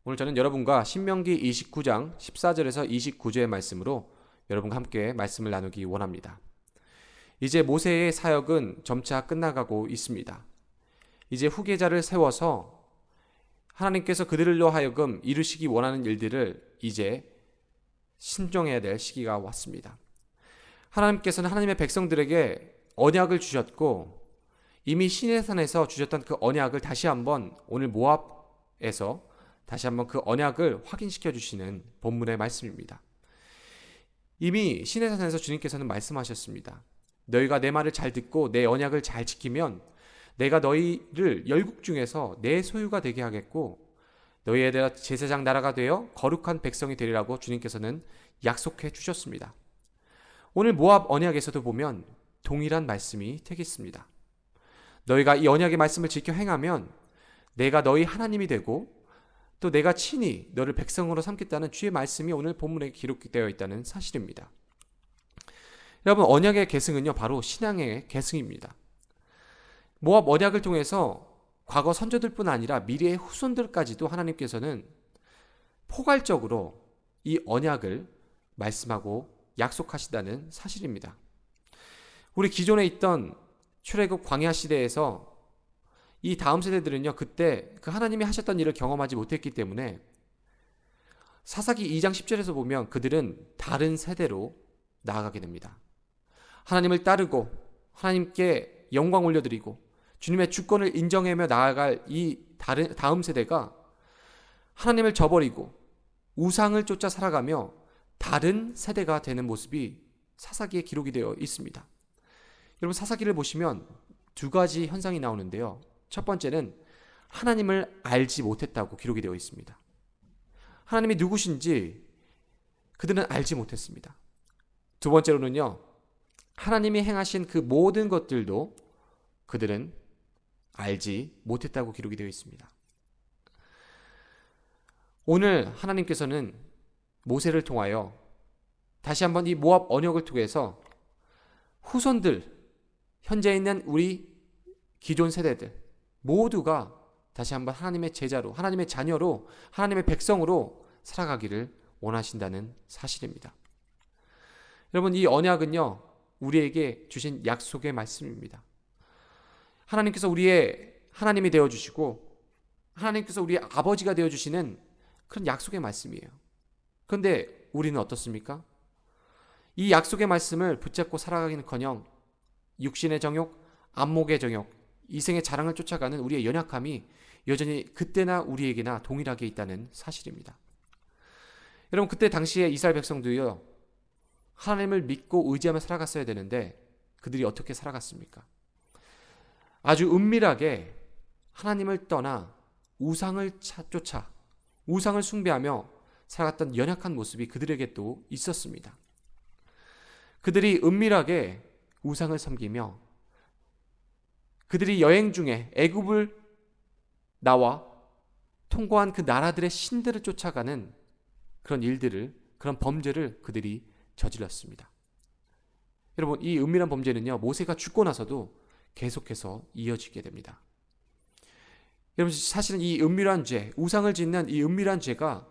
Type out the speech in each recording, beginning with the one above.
오늘 저는 여러분과 신명기 29장 14절에서 29절의 말씀으로 여러분과 함께 말씀을 나누기 원합니다. 이제 모세의 사역은 점차 끝나가고 있습니다. 이제 후계자를 세워서 하나님께서 그들로 하여금 이루시기 원하는 일들을 이제 신정해야 될 시기가 왔습니다. 하나님께서는 하나님의 백성들에게 언약을 주셨고 이미 시내산에서 주셨던 그 언약을 다시 한번 오늘 모압에서 다시 한번 그 언약을 확인시켜 주시는 본문의 말씀입니다. 이미 시내산에서 주님께서는 말씀하셨습니다. 너희가 내 말을 잘 듣고 내 언약을 잘 지키면 내가 너희를 열국 중에서 내 소유가 되게 하겠고 너희에 대해 제사장 나라가 되어 거룩한 백성이 되리라고 주님께서는 약속해 주셨습니다. 오늘 모압 언약에서도 보면 동일한 말씀이 되겠습니다. 너희가 이 언약의 말씀을 지켜 행하면 내가 너희 하나님이 되고 또 내가 친히 너를 백성으로 삼겠다는 주의 말씀이 오늘 본문에 기록되어 있다는 사실입니다. 여러분, 언약의 계승은요 바로 신앙의 계승입니다. 모압 언약을 통해서 과거 선조들뿐 아니라 미래의 후손들까지도 하나님께서는 포괄적으로 이 언약을 말씀하고 약속하시다는 사실입니다. 우리 기존에 있던 출애굽 광야 시대에서 이 다음 세대들은요 그때 그 하나님이 하셨던 일을 경험하지 못했기 때문에 사사기 2장 10절에서 보면 그들은 다른 세대로 나아가게 됩니다. 하나님을 따르고 하나님께 영광 올려드리고 주님의 주권을 인정하며 나아갈 이 다음 세대가 하나님을 저버리고 우상을 쫓아 살아가며 다른 세대가 되는 모습이 사사기에 기록이 되어 있습니다. 여러분, 사사기를 보시면 두 가지 현상이 나오는데요. 첫 번째는 하나님을 알지 못했다고 기록이 되어 있습니다. 하나님이 누구신지 그들은 알지 못했습니다. 두 번째로는요, 하나님이 행하신 그 모든 것들도 그들은 알지 못했다고 기록이 되어 있습니다. 오늘 하나님께서는 모세를 통하여 다시 한번 이 모압 언약을 통해서 후손들, 현재 있는 우리 기존 세대들 모두가 다시 한번 하나님의 제자로, 하나님의 자녀로, 하나님의 백성으로 살아가기를 원하신다는 사실입니다. 여러분, 이 언약은요 우리에게 주신 약속의 말씀입니다. 하나님께서 우리의 하나님이 되어주시고 하나님께서 우리의 아버지가 되어주시는 그런 약속의 말씀이에요. 그런데 우리는 어떻습니까? 이 약속의 말씀을 붙잡고 살아가기는커녕 육신의 정욕, 안목의 정욕, 이생의 자랑을 쫓아가는 우리의 연약함이 여전히 그때나 우리에게나 동일하게 있다는 사실입니다. 여러분, 그때 당시에 이스라엘 백성도요 하나님을 믿고 의지하며 살아갔어야 되는데 그들이 어떻게 살아갔습니까? 아주 은밀하게 하나님을 떠나 우상을 쫓아 우상을 숭배하며 살아갔던 연약한 모습이 그들에게 또 있었습니다. 그들이 은밀하게 우상을 섬기며 그들이 여행 중에 애굽을 나와 통과한 그 나라들의 신들을 쫓아가는 그런 일들을, 그런 범죄를 그들이 저질렀습니다. 여러분, 이 은밀한 범죄는요 모세가 죽고 나서도 계속해서 이어지게 됩니다. 여러분, 사실은 이 은밀한 죄, 우상을 짓는 이 은밀한 죄가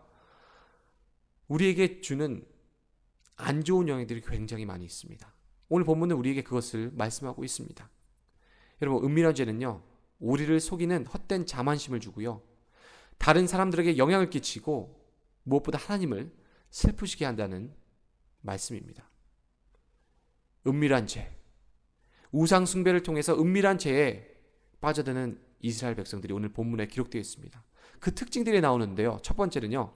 우리에게 주는 안 좋은 영향들이 굉장히 많이 있습니다. 오늘 본문은 우리에게 그것을 말씀하고 있습니다. 여러분, 은밀한 죄는요 우리를 속이는 헛된 자만심을 주고요 다른 사람들에게 영향을 끼치고 무엇보다 하나님을 슬프시게 한다는 말씀입니다. 은밀한 죄, 우상 숭배를 통해서 은밀한 죄에 빠져드는 이스라엘 백성들이 오늘 본문에 기록되어 있습니다. 그 특징들이 나오는데요, 첫 번째는요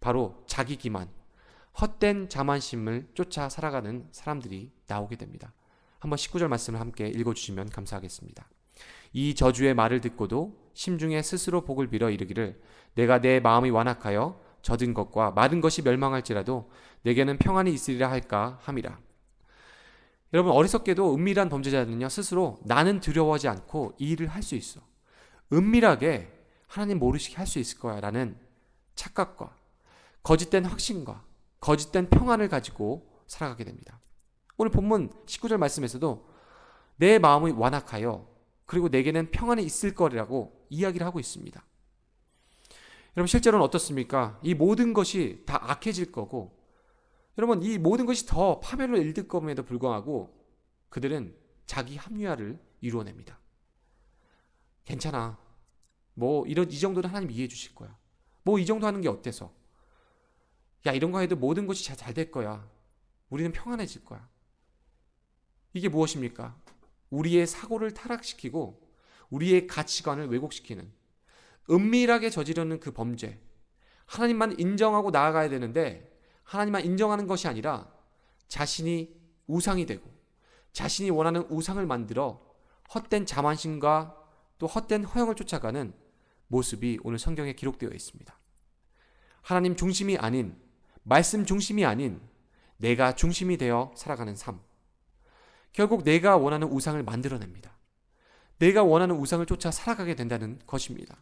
바로 자기 기만, 헛된 자만심을 쫓아 살아가는 사람들이 나오게 됩니다. 한번 19절 말씀을 함께 읽어주시면 감사하겠습니다. 이 저주의 말을 듣고도 심중에 스스로 복을 빌어 이르기를 내가 내 마음이 완악하여 젖은 것과 마른 것이 멸망할지라도 내게는 평안이 있으리라 할까 함이라. 여러분, 어리석게도 은밀한 범죄자들은요 스스로 나는 두려워하지 않고 이 일을 할 수 있어, 은밀하게 하나님 모르시게 할 수 있을 거야 라는 착각과 거짓된 확신과 거짓된 평안을 가지고 살아가게 됩니다. 오늘 본문 19절 말씀에서도 내 마음이 완악하여 그리고 내게는 평안이 있을 거라고 이야기를 하고 있습니다. 여러분 실제로는 어떻습니까? 이 모든 것이 다 악해질 거고, 여러분 이 모든 것이 더 파멸을 일으킬 것임에도 불구하고 그들은 자기 합리화를 이루어냅니다. 괜찮아. 뭐 이 정도는 하나님 이해해 주실 거야. 뭐 이 정도 하는 게 어때서? 야, 이런 거 해도 모든 것이 잘 될 거야. 우리는 평안해질 거야. 이게 무엇입니까? 우리의 사고를 타락시키고 우리의 가치관을 왜곡시키는, 은밀하게 저지르는 그 범죄. 하나님만 인정하고 나아가야 되는데 하나님만 인정하는 것이 아니라 자신이 우상이 되고 자신이 원하는 우상을 만들어 헛된 자만심과 또 헛된 허영을 쫓아가는 모습이 오늘 성경에 기록되어 있습니다. 하나님 중심이 아닌, 말씀 중심이 아닌 내가 중심이 되어 살아가는 삶. 결국 내가 원하는 우상을 만들어냅니다. 내가 원하는 우상을 쫓아 살아가게 된다는 것입니다.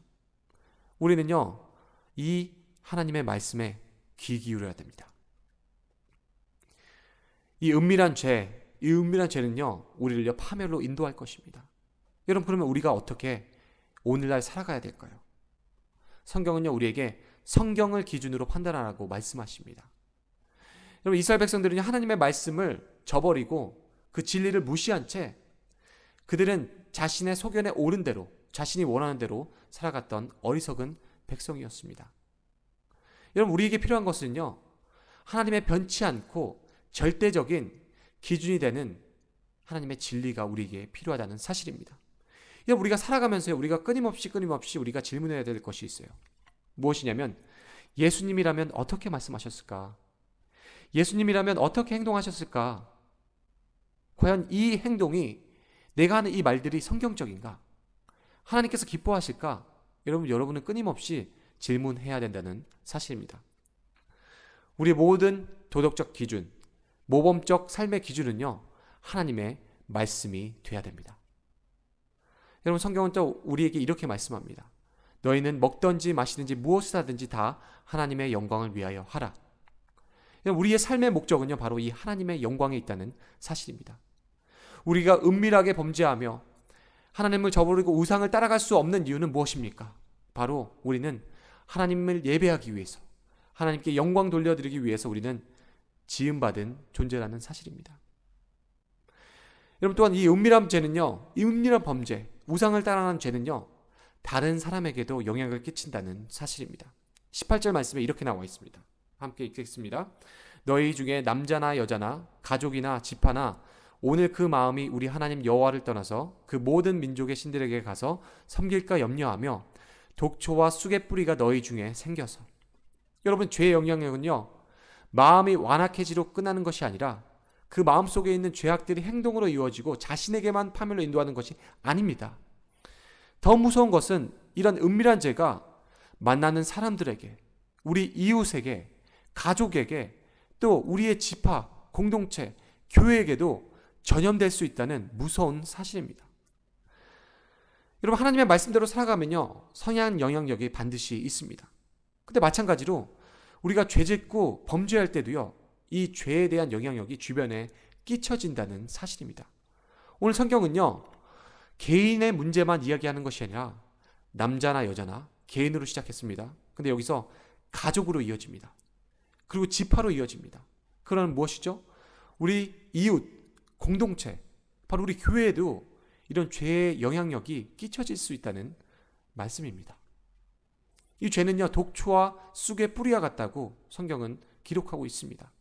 우리는요, 이 하나님의 말씀에 귀 기울여야 됩니다. 이 은밀한 죄는요, 우리를 파멸로 인도할 것입니다. 여러분, 그러면 우리가 어떻게 오늘날 살아가야 될까요? 성경은요, 우리에게 성경을 기준으로 판단하라고 말씀하십니다. 여러분, 이스라엘 백성들은요, 하나님의 말씀을 저버리고 그 진리를 무시한 채 그들은 자신의 소견에 옳은 대로, 자신이 원하는 대로 살아갔던 어리석은 백성이었습니다. 여러분, 우리에게 필요한 것은요, 하나님의 변치 않고 절대적인 기준이 되는 하나님의 진리가 우리에게 필요하다는 사실입니다. 여러분, 우리가 살아가면서 우리가 끊임없이 우리가 질문해야 될 것이 있어요. 무엇이냐면, 예수님이라면 어떻게 말씀하셨을까? 예수님이라면 어떻게 행동하셨을까? 과연 이 행동이, 내가 하는 이 말들이 성경적인가? 하나님께서 기뻐하실까? 여러분은 끊임없이 질문해야 된다는 사실입니다. 우리 모든 도덕적 기준, 모범적 삶의 기준은요, 하나님의 말씀이 돼야 됩니다. 여러분, 성경은 또 우리에게 이렇게 말씀합니다. 너희는 먹든지 마시든지 무엇을 하든지 다 하나님의 영광을 위하여 하라. 우리의 삶의 목적은요, 바로 이 하나님의 영광에 있다는 사실입니다. 우리가 은밀하게 범죄하며 하나님을 저버리고 우상을 따라갈 수 없는 이유는 무엇입니까? 바로 우리는 하나님을 예배하기 위해서, 하나님께 영광 돌려드리기 위해서 우리는 지음받은 존재라는 사실입니다. 여러분, 또한 이 은밀한 죄는요, 이 은밀한 범죄, 우상을 따라가는 죄는요, 다른 사람에게도 영향을 끼친다는 사실입니다. 18절 말씀에 이렇게 나와 있습니다. 함께 읽겠습니다. 너희 중에 남자나 여자나 가족이나 지파나 오늘 그 마음이 우리 하나님 여호와를 떠나서 그 모든 민족의 신들에게 가서 섬길까 염려하며 독초와 쑥의 뿌리가 너희 중에 생겨서. 여러분, 죄의 영향력은요, 마음이 완악해지로 끝나는 것이 아니라 그 마음 속에 있는 죄악들이 행동으로 이루어지고 자신에게만 파멸로 인도하는 것이 아닙니다. 더 무서운 것은 이런 은밀한 죄가 만나는 사람들에게, 우리 이웃에게, 가족에게, 또 우리의 지파, 공동체, 교회에게도 전염될 수 있다는 무서운 사실입니다. 여러분, 하나님의 말씀대로 살아가면요, 선한 영향력이 반드시 있습니다. 근데 마찬가지로 우리가 죄짓고 범죄할 때도요, 이 죄에 대한 영향력이 주변에 끼쳐진다는 사실입니다. 오늘 성경은요, 개인의 문제만 이야기하는 것이 아니라 남자나 여자나 개인으로 시작했습니다. 근데 여기서 가족으로 이어집니다. 그리고 지파로 이어집니다. 그건 무엇이죠? 우리 이웃, 공동체, 바로 우리 교회에도 이런 죄의 영향력이 끼쳐질 수 있다는 말씀입니다. 이 죄는요, 독초와 쑥의 뿌리와 같다고 성경은 기록하고 있습니다.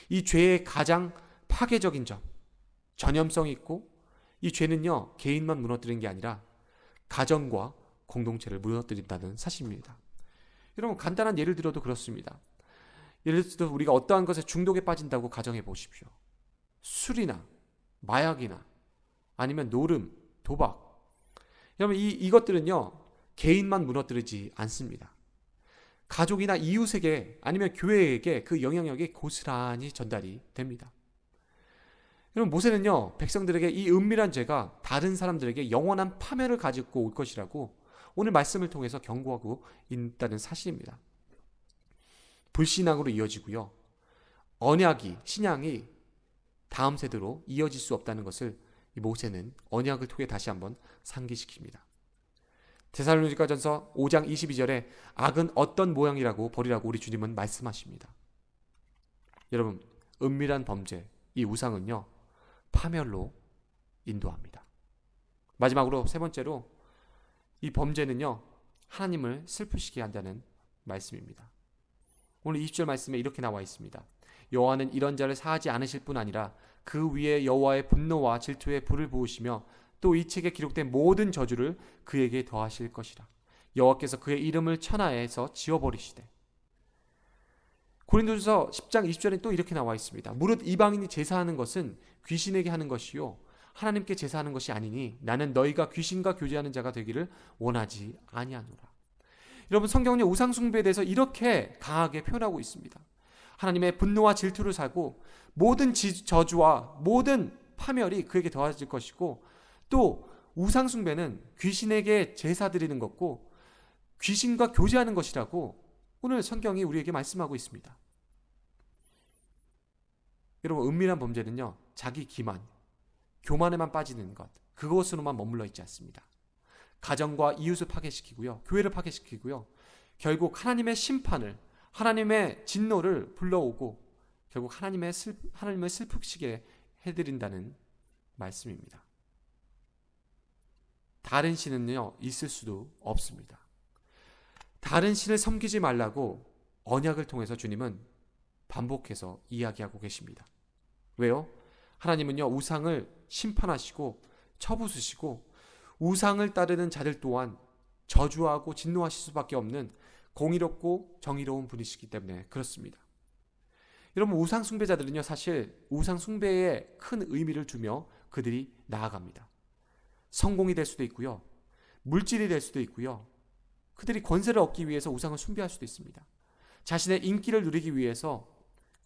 이 죄의 가장 파괴적인 점, 전염성이 있고, 이 죄는요, 개인만 무너뜨리는 게 아니라 가정과 공동체를 무너뜨린다는 사실입니다. 여러분, 간단한 예를 들어도 그렇습니다. 예를 들어 우리가 어떠한 것에 중독에 빠진다고 가정해 보십시오. 술이나 마약이나 아니면 노름, 도박. 여러분, 이것들은요, 개인만 무너뜨리지 않습니다. 가족이나 이웃에게 아니면 교회에게 그 영향력이 고스란히 전달이 됩니다. 여러분, 모세는요, 백성들에게 이 은밀한 죄가 다른 사람들에게 영원한 파멸을 가지고 올 것이라고 오늘 말씀을 통해서 경고하고 있다는 사실입니다. 불신앙으로 이어지고요, 언약이, 신앙이 다음 세대로 이어질 수 없다는 것을 이 모세는 언약을 통해 다시 한번 상기시킵니다. 데살로니가전서 5장 22절에 악은 어떤 모양이라고 보리라고 우리 주님은 말씀하십니다. 여러분, 은밀한 범죄, 이 우상은요, 파멸로 인도합니다. 마지막으로 세 번째로, 이 범죄는요, 하나님을 슬프시게 한다는 말씀입니다. 오늘 20절 말씀에 이렇게 나와 있습니다. 여호와는 이런 자를 사하지 않으실 뿐 아니라 그 위에 여호와의 분노와 질투의 불을 부으시며 또 이 책에 기록된 모든 저주를 그에게 더하실 것이라. 여호와께서 그의 이름을 천하에서 지워버리시되. 고린도전서 10장 20절에 또 이렇게 나와 있습니다. 무릇 이방인이 제사하는 것은 귀신에게 하는 것이요 하나님께 제사하는 것이 아니니 나는 너희가 귀신과 교제하는 자가 되기를 원하지 아니하노라. 여러분, 성경은 우상 숭배에 대해서 이렇게 강하게 표현하고 있습니다. 하나님의 분노와 질투를 사고 모든 저주와 모든 파멸이 그에게 더해질 것이고, 또 우상 숭배는 귀신에게 제사 드리는 것고 귀신과 교제하는 것이라고 오늘 성경이 우리에게 말씀하고 있습니다. 여러분, 은밀한 범죄는요, 자기 기만, 교만에만 빠지는 것, 그것으로만 머물러 있지 않습니다. 가정과 이웃을 파괴시키고요, 교회를 파괴시키고요, 결국 하나님의 심판을, 하나님의 진노를 불러오고 결국 하나님을 슬프시게 해드린다는 말씀입니다. 다른 신은요, 있을 수도 없습니다. 다른 신을 섬기지 말라고 언약을 통해서 주님은 반복해서 이야기하고 계십니다. 왜요? 하나님은요, 우상을 심판하시고 쳐부수시고 우상을 따르는 자들 또한 저주하고 진노하실 수밖에 없는 공의롭고 정의로운 분이시기 때문에 그렇습니다. 여러분, 우상 숭배자들은요, 사실 우상 숭배에 큰 의미를 두며 그들이 나아갑니다. 성공이 될 수도 있고요, 물질이 될 수도 있고요, 그들이 권세를 얻기 위해서 우상을 숭배할 수도 있습니다. 자신의 인기를 누리기 위해서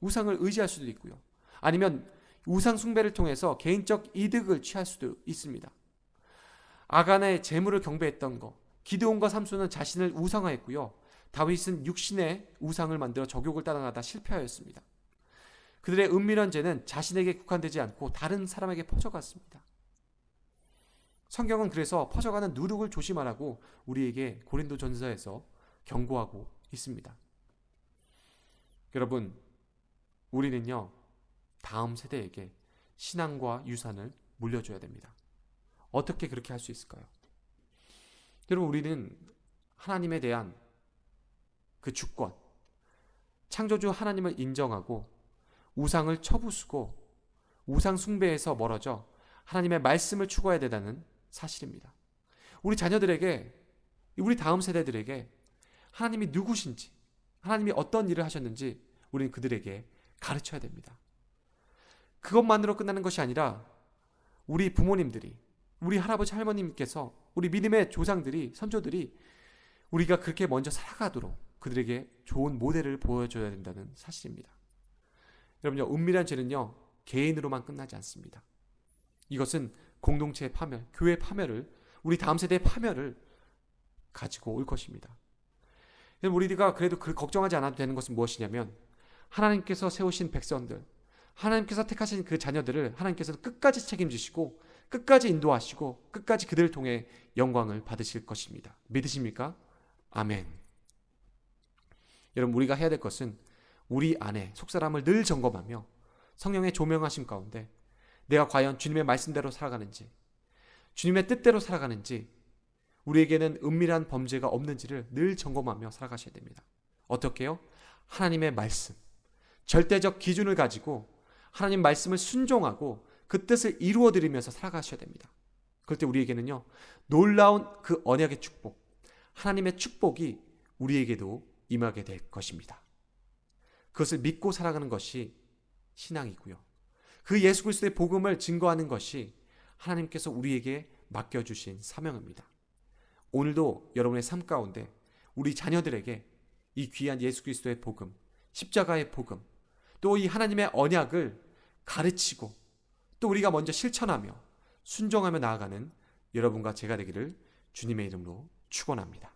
우상을 의지할 수도 있고요, 아니면 우상 숭배를 통해서 개인적 이득을 취할 수도 있습니다. 아간의 재물을 경배했던 것, 기드온과 삼손은 자신을 우상화했고요, 다윗은 육신의 우상을 만들어 저격을 따라가다 실패하였습니다. 그들의 은밀한 죄는 자신에게 국한되지 않고 다른 사람에게 퍼져갔습니다. 성경은 그래서 퍼져가는 누룩을 조심하라고 우리에게 고린도전서에서 경고하고 있습니다. 여러분, 우리는요, 다음 세대에게 신앙과 유산을 물려줘야 됩니다. 어떻게 그렇게 할 수 있을까요? 여러분, 우리는 하나님에 대한 그 주권, 창조주 하나님을 인정하고 우상을 쳐부수고 우상 숭배에서 멀어져 하나님의 말씀을 추구해야 된다는 사실입니다. 우리 자녀들에게, 우리 다음 세대들에게 하나님이 누구신지, 하나님이 어떤 일을 하셨는지 우리는 그들에게 가르쳐야 됩니다. 그것만으로 끝나는 것이 아니라 우리 부모님들이, 우리 할아버지 할머님께서, 우리 믿음의 조상들이, 선조들이 우리가 그렇게 먼저 살아가도록 그들에게 좋은 모델을 보여줘야 된다는 사실입니다. 여러분요, 은밀한 죄는요, 개인으로만 끝나지 않습니다. 이것은 공동체의 파멸, 교회의 파멸을, 우리 다음 세대의 파멸을 가지고 올 것입니다. 우리가 그래도 걱정하지 않아도 되는 것은 무엇이냐면, 하나님께서 세우신 백성들, 하나님께서 택하신 그 자녀들을 하나님께서 끝까지 책임지시고 끝까지 인도하시고 끝까지 그들을 통해 영광을 받으실 것입니다. 믿으십니까? 아멘. 여러분, 우리가 해야 될 것은 우리 안에 속사람을 늘 점검하며 성령의 조명하심 가운데 내가 과연 주님의 말씀대로 살아가는지, 주님의 뜻대로 살아가는지, 우리에게는 은밀한 범죄가 없는지를 늘 점검하며 살아가셔야 됩니다. 어떻게요? 하나님의 말씀, 절대적 기준을 가지고 하나님 말씀을 순종하고 그 뜻을 이루어드리면서 살아가셔야 됩니다. 그럴 때 우리에게는요, 놀라운 그 언약의 축복, 하나님의 축복이 우리에게도 임하게 될 것입니다. 그것을 믿고 살아가는 것이 신앙이고요, 그 예수 그리스도의 복음을 증거하는 것이 하나님께서 우리에게 맡겨주신 사명입니다. 오늘도 여러분의 삶 가운데 우리 자녀들에게 이 귀한 예수 그리스도의 복음, 십자가의 복음, 또 이 하나님의 언약을 가르치고 또 우리가 먼저 실천하며 순종하며 나아가는 여러분과 제가 되기를 주님의 이름으로 축원합니다.